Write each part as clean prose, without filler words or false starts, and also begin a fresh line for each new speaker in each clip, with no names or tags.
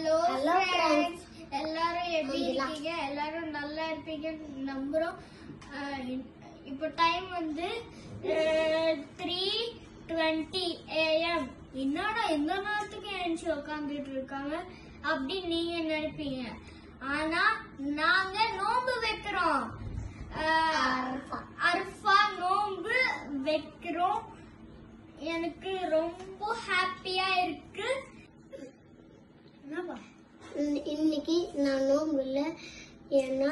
Hello friends, எல்லாரும் எப்படி இருக்கீங்க? எல்லாரும் நல்லா இருப்பீங்கன்னு நம்புறோம். இப்போ டைம் வந்து 3:20 AM. என்னடா இந்த நேரத்துக்கு எழுந்து உட்காந்துட்டு இருக்காங்க அப்படி நீங்க நினைப்பீங்க. ஆனா நாங்க நோன்பு வைக்கிறோம். அரஃபா நோன்பு வைக்கிறோம். எனக்கு ரொம்ப ஹாப்பியா இருக்கு.
இன்னைக்கு நான் நோம்பு இல்லை, ஏன்னா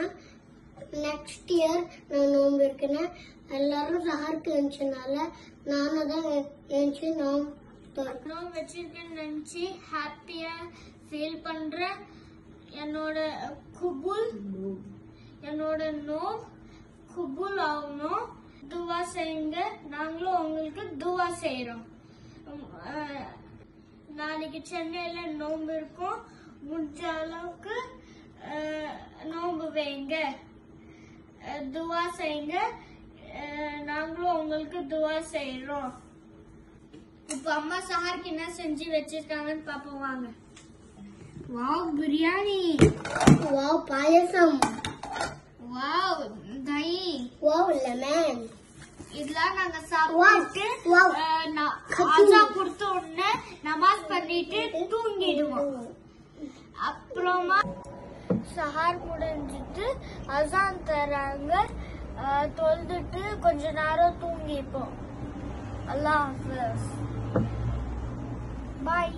நெக்ஸ்ட் இயர் நான் நோம்பு இருக்கேன்னு எல்லாரும் சஹருக்கு எழுந்தனால நானும் தான் எழுந்து
நோம்பு வச்சிருக்கேன்னு நினைச்சு ஹாப்பியா ஃபீல் பண்றேன். என்னோட நோம்பு குபுல் ஆகணும். துவா செய்யுங்க. நாங்களும் உங்களுக்கு துவா செய்யறோம். நாளைக்கு சென்னையில நோம்பு இருக்கும். முடிஞ்ச அளவுக்கு நோம்பு வைங்க, துவா செய்யுங்க. நாங்களும் உங்களுக்கு துவா செய்யறோம். இப்ப அம்மா சஹருக்கு என்ன செஞ்சு வச்சிருக்காங்கன்னு பாப்போம் வாங்க. வாவ் பிரியாணி,
வாவ் பாயசம்,
வாவ் தயி,
வாவ் லெமன்.
இதெல்லாம் நாங்க சாப்பிட்டு அஜா கொடுத்த உடனே நமாஸ் பண்ணிட்டு தூங்கிடுவோம். அப்புறமா சஹார் முடிஞ்சிட்டு அசான் தராங்க, தொழுதுட்டு கொஞ்ச நேரம் தூங்கிப்போம். அல்லாஹ் ஹாஃபிஸ், பாய்.